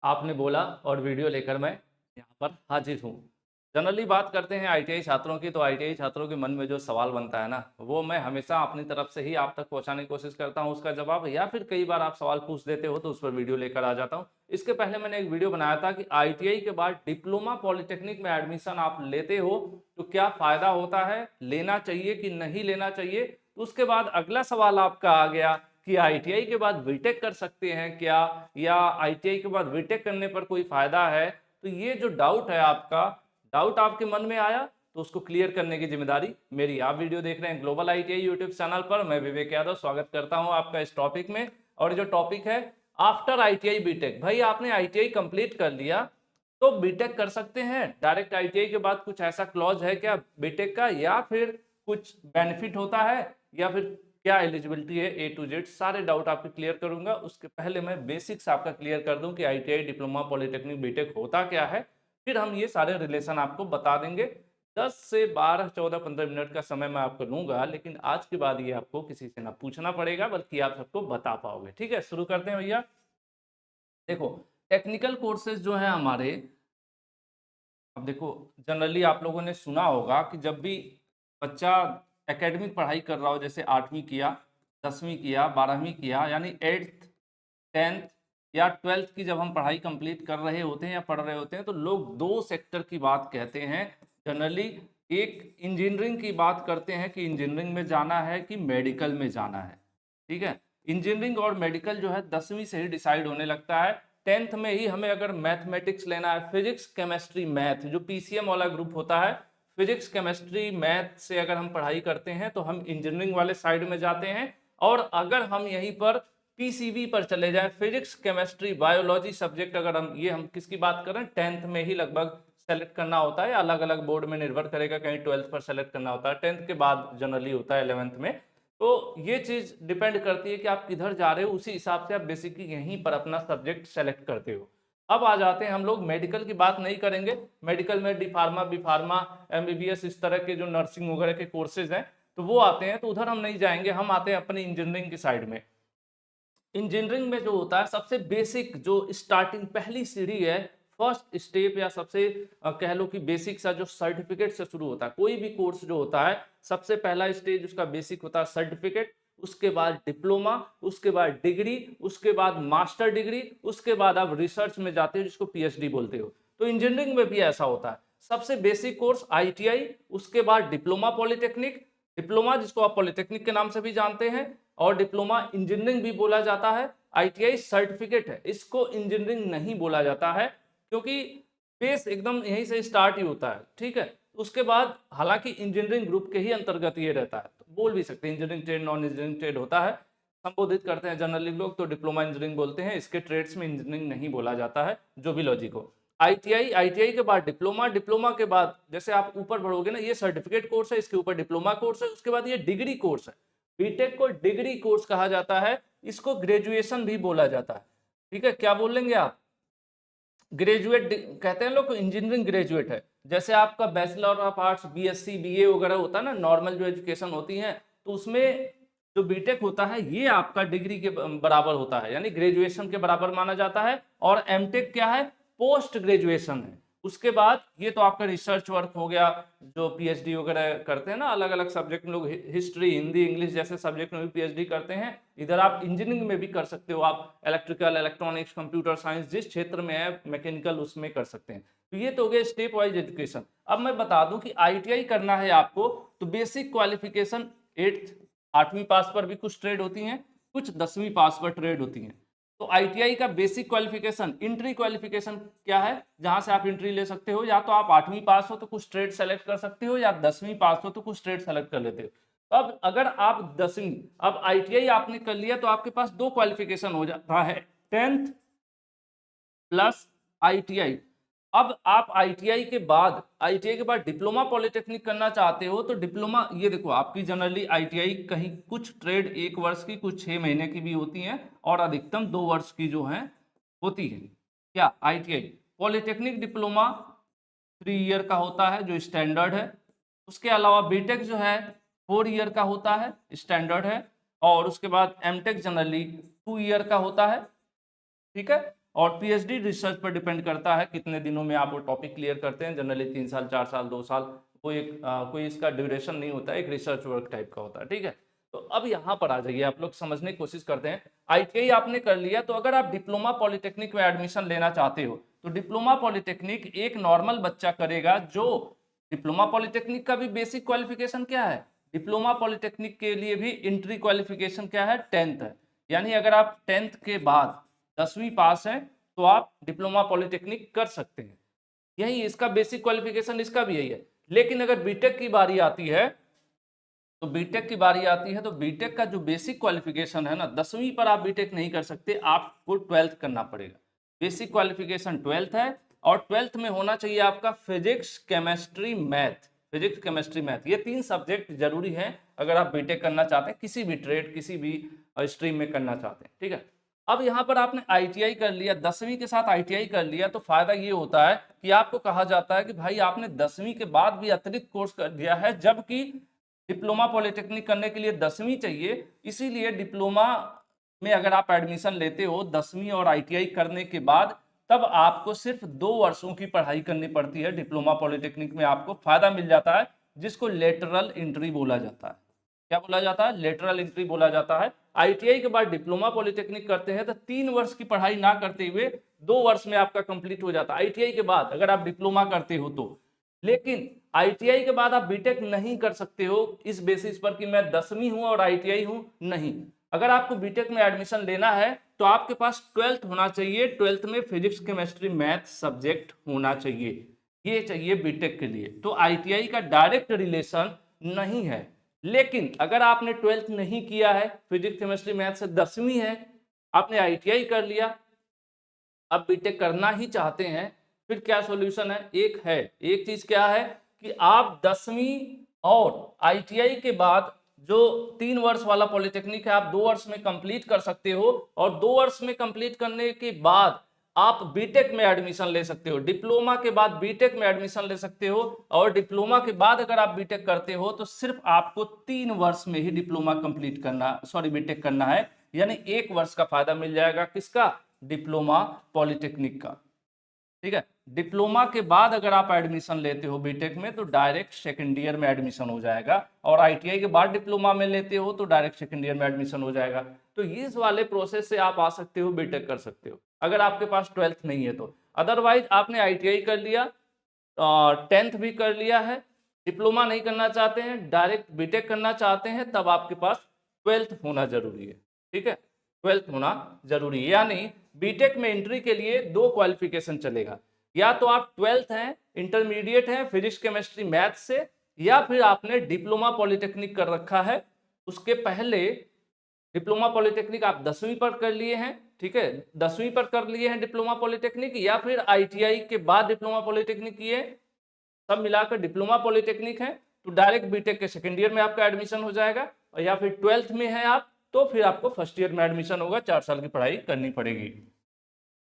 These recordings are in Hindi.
आपने बोला और वीडियो लेकर मैं यहाँ पर हाजिर हूँ। जनरली बात करते हैं आईटीआई छात्रों की, तो आईटीआई छात्रों के मन में जो सवाल बनता है ना, वो मैं हमेशा अपनी तरफ से ही आप तक पहुँचाने की कोशिश करता हूँ उसका जवाब, या फिर कई बार आप सवाल पूछ देते हो तो उस पर वीडियो लेकर आ जाता हूँ। इसके पहले मैंने एक वीडियो बनाया था कि आईटीआई के बाद डिप्लोमा पॉलिटेक्निक में एडमिशन आप लेते हो तो क्या फ़ायदा होता है, लेना चाहिए कि नहीं लेना चाहिए। तो उसके बाद अगला सवाल आपका आ गया कि आईटीआई के बाद बीटेक कर सकते हैं क्या, या आईटीआई के बाद बीटेक करने पर कोई फायदा है। तो ये जो डाउट है आपका, डाउट आपके मन में आया, तो उसको क्लियर करने की जिम्मेदारी मेरी। आप वीडियो देख रहे हैं ग्लोबल आईटीआई यूट्यूब चैनल पर, मैं विवेक यादव स्वागत करता हूं आपका इस टॉपिक में। और जो टॉपिक है आफ्टर आईटीआई बीटेक, भाई आपने आईटीआई कंप्लीट कर लिया तो बीटेक कर सकते हैं डायरेक्ट आईटीआई के बाद, कुछ ऐसा क्लॉज है क्या बीटेक का, या फिर कुछ बेनिफिट होता है, या फिर क्या एलिजिबिलिटी है, ए टू जेड सारे डाउट आपके क्लियर करूंगा। उसके पहले मैं बेसिक्स आपका क्लियर कर दूं कि आईटीआई डिप्लोमा पॉलिटेक्निक बीटेक होता क्या है, फिर हम ये सारे रिलेशन आपको बता देंगे। 10 से 12 14 15 मिनट का समय मैं आपको लूंगा, लेकिन आज के बाद ये आपको किसी से ना पूछना पड़ेगा, बल्कि आप सबको बता पाओगे। ठीक है, शुरू करते हैं भैया। देखो, टेक्निकल कोर्सेज जो है हमारे, अब देखो जनरली आप लोगों ने सुना होगा कि जब भी बच्चा एकेडमिक पढ़ाई कर रहा हो, जैसे 8वीं किया, 10वीं किया, 12वीं किया, यानी 8th 10th या 12th की जब हम पढ़ाई कंप्लीट कर रहे होते हैं या पढ़ रहे होते हैं, तो लोग दो सेक्टर की बात कहते हैं जनरली। एक इंजीनियरिंग की बात करते हैं कि इंजीनियरिंग में जाना है कि मेडिकल में जाना है। ठीक है, इंजीनियरिंग और मेडिकल जो है 10वीं से ही डिसाइड होने लगता है। 10th में ही हमें अगर मैथमेटिक्स लेना है, फिजिक्स केमिस्ट्री मैथ, जो पीसीएम वाला ग्रुप होता है, फिजिक्स केमिस्ट्री मैथ से अगर हम पढ़ाई करते हैं तो हम इंजीनियरिंग वाले साइड में जाते हैं। और अगर हम यहीं पर पीसीबी पर चले जाएं, फिजिक्स केमिस्ट्री बायोलॉजी सब्जेक्ट, अगर हम किसकी बात करें, 10th में ही लगभग सेलेक्ट करना होता है, अलग अलग बोर्ड में निर्भर करेगा, कहीं 12th पर सेलेक्ट करना होता है, 10th के बाद जनरली होता है 11th में। तो ये चीज डिपेंड करती है कि आप किधर जा रहे हो, उसी हिसाब से आप बेसिकली यहीं पर अपना सब्जेक्ट सेलेक्ट करते हो। अब आ जाते हैं हम लोग मेडिकल की बात नहीं करेंगे, मेडिकल में D pharma, B pharma, MBBS, इस तरह के जो नर्सिंग वगैरह के कोर्सेज हैं तो वो आते हैं, तो उधर हम नहीं जाएंगे, हम आते हैं अपनी इंजीनियरिंग की साइड में। इंजीनियरिंग में जो होता है सबसे बेसिक, जो स्टार्टिंग पहली सीढ़ी है, फर्स्ट स्टेप, या सबसे कह लो कि बेसिक सा, जो सर्टिफिकेट से शुरू होता है। कोई भी कोर्स जो होता है, सबसे पहला स्टेज उसका बेसिक होता है सर्टिफिकेट, उसके बाद डिप्लोमा, उसके बाद डिग्री, उसके बाद मास्टर डिग्री, उसके बाद आप रिसर्च में जाते हो जिसको पीएचडी बोलते हो। तो इंजीनियरिंग में भी ऐसा होता है, सबसे बेसिक कोर्स आईटीआई, उसके बाद डिप्लोमा पॉलिटेक्निक, डिप्लोमा जिसको आप पॉलिटेक्निक के नाम से भी जानते हैं, और डिप्लोमा इंजीनियरिंग भी बोला जाता है। आईटीआई सर्टिफिकेट है, इसको इंजीनियरिंग नहीं बोला जाता है, क्योंकि बेस एकदम यहीं से स्टार्ट ही होता है। ठीक है, उसके बाद हालांकि इंजीनियरिंग ग्रुप के ही अंतर्गत ये रहता है, तो बोल भी सकते हैं engineering trade, non engineering trade होता है, संबोधित करते हैं जनरली लोग तो डिप्लोमा इंजीनियरिंग बोलते हैं, इसके ट्रेड्स में इंजीनियरिंग नहीं बोला जाता है, जो भी लॉजिक हो। आईटीआई, आईटीआई के बाद डिप्लोमा, डिप्लोमा के बाद जैसे आप ऊपर बढ़ोगे ना, ये सर्टिफिकेट कोर्स है, इसके ऊपर डिप्लोमा कोर्स है, उसके बाद ये डिग्री कोर्स है। बीटेक को डिग्री कोर्स कहा जाता है, इसको ग्रेजुएशन भी बोला जाता है। ठीक है, क्या बोल लेंगे आप, ग्रेजुएट कहते हैं लोग, इंजीनियरिंग ग्रेजुएट है। जैसे आपका bachelor of arts, BSc, BA वगैरह होता है ना, नॉर्मल जो एजुकेशन होती है, तो उसमें जो बीटेक होता है ये आपका डिग्री के बराबर होता है, यानी ग्रेजुएशन के बराबर माना जाता है। और एमटेक क्या है, पोस्ट ग्रेजुएशन है। उसके बाद ये तो आपका रिसर्च वर्क हो गया, जो पीएचडी वगैरह करते हैं ना, अलग अलग सब्जेक्ट में लोग, हिस्ट्री, हिंदी, इंग्लिश जैसे सब्जेक्ट में भी पीएचडी करते हैं। इधर आप इंजीनियरिंग में भी कर सकते हो, आप इलेक्ट्रिकल, इलेक्ट्रॉनिक्स, कंप्यूटर साइंस जिस क्षेत्र में है, मैकेनिकल, उसमें कर सकते हैं। तो ये तो हो गया स्टेप वाइज एजुकेशन। अब मैं बता दूं कि आईटीआई करना है आपको, तो बेसिक क्वालिफिकेशन 8th 8वीं पास पर भी कुछ ट्रेड होती हैं, कुछ 10वीं पास पर ट्रेड होती हैं। तो आईटीआई का बेसिक क्वालिफिकेशन, इंट्री क्वालिफिकेशन क्या है, जहां से आप एंट्री ले सकते हो, या तो आप 8वीं पास हो तो कुछ ट्रेड सेलेक्ट कर सकते हो, या 10वीं पास हो तो कुछ ट्रेड सेलेक्ट कर लेते हो। अब अगर आप 10वीं, अब आईटीआई आपने कर लिया तो आपके पास दो क्वालिफिकेशन हो जाता है, 10th प्लस आईटीआई। अब आप आईटीआई के बाद डिप्लोमा पॉलिटेक्निक करना चाहते हो, तो डिप्लोमा, ये देखो आपकी जनरली आईटीआई कहीं कुछ ट्रेड 1 वर्ष की, कुछ 6 महीने की भी होती हैं, और अधिकतम 2 वर्ष की जो है होती है। क्या आईटीआई, पॉलिटेक्निक डिप्लोमा 3 ईयर का होता है जो स्टैंडर्ड है। उसके अलावा बीटेक जो है 4 ईयर का होता है, स्टैंडर्ड है। और उसके बाद एमटेक जनरली 2 ईयर का होता है। ठीक है, और पीएचडी रिसर्च पर डिपेंड करता है कितने दिनों में आप वो टॉपिक क्लियर करते हैं। जनरली 3 साल, 4 साल, 2 साल, कोई इसका ड्यूरेशन नहीं होता है, एक रिसर्च वर्क टाइप का होता है। ठीक है, तो अब यहाँ पर आ जाइए, आप लोग समझने की कोशिश करते हैं। आईटीआई आपने कर लिया, तो अगर आप डिप्लोमा पॉलिटेक्निक में एडमिशन लेना चाहते हो तो डिप्लोमा पॉलिटेक्निक एक नॉर्मल बच्चा करेगा। जो डिप्लोमा पॉलिटेक्निक का भी बेसिक क्वालिफिकेशन क्या है, डिप्लोमा पॉलिटेक्निक के लिए भी एंट्री क्वालिफिकेशन क्या है, 10th है। यानी अगर आप 10th के बाद 10वीं पास है तो आप डिप्लोमा पॉलिटेक्निक कर सकते हैं। यही इसका बेसिक क्वालिफिकेशन, इसका भी यही है। लेकिन अगर बीटेक की बारी आती है तो बीटेक का जो बेसिक क्वालिफिकेशन है ना, 10वीं पर आप बीटेक नहीं कर सकते, आपको 12th करना पड़ेगा। बेसिक क्वालिफिकेशन 12th है, और 12th में होना चाहिए आपका physics, chemistry, math. Physics, chemistry, math, ये 3 सब्जेक्ट जरूरी हैं अगर आप बीटेक करना चाहते हैं, किसी भी ट्रेड, किसी भी स्ट्रीम में करना चाहते हैं। ठीक है, अब यहाँ पर आपने आईटीआई कर लिया, 10वीं के साथ आईटीआई कर लिया, तो फायदा ये होता है कि आपको कहा जाता है कि भाई आपने 10वीं के बाद भी अतिरिक्त कोर्स कर दिया है, जबकि डिप्लोमा पॉलिटेक्निक करने के लिए 10वीं चाहिए। इसीलिए डिप्लोमा में अगर आप एडमिशन लेते हो 10वीं और आईटीआई करने के बाद, तब आपको सिर्फ 2 वर्षों की पढ़ाई करनी पड़ती है। डिप्लोमा पॉलिटेक्निक में आपको फायदा मिल जाता है, जिसको लेटरल एंट्री बोला जाता है। क्या बोला जाता है, लेटरल एंट्री बोला जाता है। आईटीआई के बाद डिप्लोमा पॉलिटेक्निक करते हैं तो 3 वर्ष की पढ़ाई ना करते हुए 2 वर्ष में आपका कंप्लीट हो जाता है आईटीआई के बाद, अगर आप डिप्लोमा करते हो तो। लेकिन आईटीआई के बाद आप बीटेक नहीं कर सकते हो इस बेसिस पर कि मैं 10वीं हूं और आईटीआई हूं, नहीं। अगर आपको बीटेक में एडमिशन लेना है तो आपके पास 12th होना चाहिए, 12th में फिजिक्स, केमिस्ट्री, मैथ सब्जेक्ट होना चाहिए, ये चाहिए बीटेक के लिए। तो आईटीआई का डायरेक्ट रिलेशन नहीं है। लेकिन अगर आपने 12th नहीं किया है, फिजिक्स, केमिस्ट्री, मैथ से 10वीं है, आपने आईटीआई कर लिया, अब बीटेक करना ही चाहते हैं, फिर क्या सॉल्यूशन है, एक चीज क्या है कि आप 10वीं और आईटीआई के बाद जो 3 वर्ष वाला पॉलिटेक्निक है आप 2 वर्ष में कंप्लीट कर सकते हो, और 2 वर्ष में कंप्लीट करने के बाद आप बीटेक में एडमिशन ले सकते हो। डिप्लोमा के बाद बीटेक में एडमिशन ले सकते हो, और डिप्लोमा के बाद अगर आप बीटेक करते हो तो सिर्फ आपको 3 वर्ष में ही डिप्लोमा कंप्लीट करना, बीटेक करना है। यानी 1 वर्ष का फायदा मिल जाएगा, किसका, डिप्लोमा पॉलिटेक्निक का। ठीक है, डिप्लोमा के बाद अगर आप एडमिशन लेते हो बीटेक में तो डायरेक्ट सेकंड ईयर में एडमिशन हो जाएगा, और आईटीआई के बाद डिप्लोमा में लेते हो तो डायरेक्ट सेकंड ईयर में एडमिशन हो जाएगा। तो इस वाले प्रोसेस से आप आ सकते हो, बीटेक कर सकते हो अगर आपके पास 12th नहीं है तो। अदरवाइज आपने आईटीआई कर लिया, 10th भी कर लिया है, डिप्लोमा नहीं करना चाहते हैं, डायरेक्ट बीटेक करना चाहते हैं, तब आपके पास 12th होना जरूरी है। ठीक है, 12th होना जरूरी है। यानी बीटेक में एंट्री के लिए 2 क्वालिफिकेशन चलेगा, या तो आप 12th हैं, इंटरमीडिएट हैं फिजिक्स, केमिस्ट्री, मैथ से, या फिर आपने डिप्लोमा पॉलिटेक्निक कर रखा है। उसके पहले डिप्लोमा पॉलिटेक्निक आप 10वीं पर कर लिए हैं, ठीक है, 10वीं पर कर लिए हैं डिप्लोमा पॉलिटेक्निक, या फिर आईटीआई के बाद डिप्लोमा पॉलिटेक्निक किए, सब मिलाकर डिप्लोमा पॉलिटेक्निक है, तो डायरेक्ट बीटेक के सेकंड ईयर में आपका एडमिशन हो जाएगा। और या फिर 12th में है आप, तो फिर आपको फर्स्ट ईयर में एडमिशन होगा, 4 साल की पढ़ाई करनी पड़ेगी।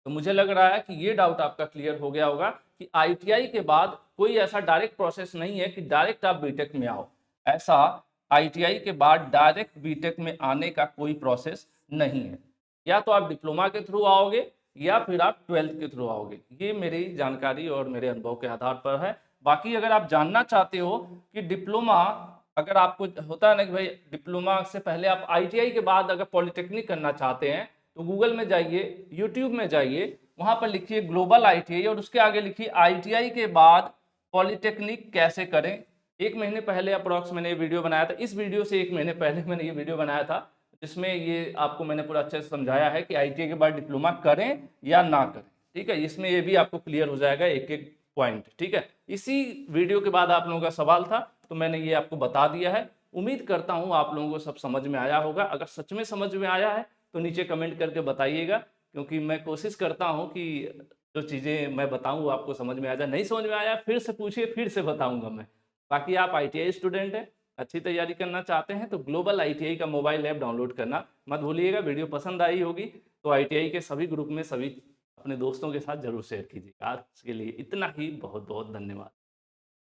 तो मुझे लग रहा है कि ये डाउट आपका क्लियर हो गया होगा कि आईटीआई के बाद कोई ऐसा डायरेक्ट प्रोसेस नहीं है कि डायरेक्ट आप बीटेक में आओ। ऐसा आईटीआई के बाद डायरेक्ट बीटेक में आने का कोई प्रोसेस नहीं है, या तो आप डिप्लोमा के थ्रू आओगे या फिर आप 12th के थ्रू आओगे। ये मेरी जानकारी और मेरे अनुभव के आधार पर है। बाकी अगर आप जानना चाहते हो कि डिप्लोमा, अगर आपको होता है ना कि भाई डिप्लोमा से पहले आप आईटीआई के बाद अगर पॉलिटेक्निक करना चाहते हैं, तो गूगल में जाइए, यूट्यूब में जाइए, वहां पर लिखिए ग्लोबल आईटीआई और उसके आगे लिखिए आईटीआई के बाद पॉलिटेक्निक कैसे करें। 1 महीने पहले अप्रॉक्स मैंने ये वीडियो बनाया था, इस वीडियो से 1 महीने पहले मैंने ये वीडियो बनाया था, जिसमें ये आपको मैंने पूरा अच्छे से समझाया है कि आईटीआई के बाद डिप्लोमा करें या ना करें। ठीक है, इसमें ये भी आपको क्लियर हो जाएगा एक एक पॉइंट। ठीक है, इसी वीडियो के बाद आप लोगों का सवाल था तो मैंने ये आपको बता दिया है। उम्मीद करता हूँ आप लोगों को सब समझ में आया होगा। अगर सच में समझ में आया है तो नीचे कमेंट करके बताइएगा, क्योंकि मैं कोशिश करता हूँ कि जो चीज़ें मैं बताऊँ वो आपको समझ में आ जाए। नहीं समझ में आया फिर से पूछिए, फिर से बताऊँगा मैं। बाकी आप आईटीआई स्टूडेंट हैं, अच्छी तैयारी करना चाहते हैं तो ग्लोबल आईटीआई का मोबाइल ऐप डाउनलोड करना मत भूलिएगा। वीडियो पसंद आई होगी तो आईटीआई के सभी ग्रुप में सभी अपने दोस्तों के साथ जरूर शेयर कीजिएगा। आज के लिए इतना ही, बहुत बहुत धन्यवाद।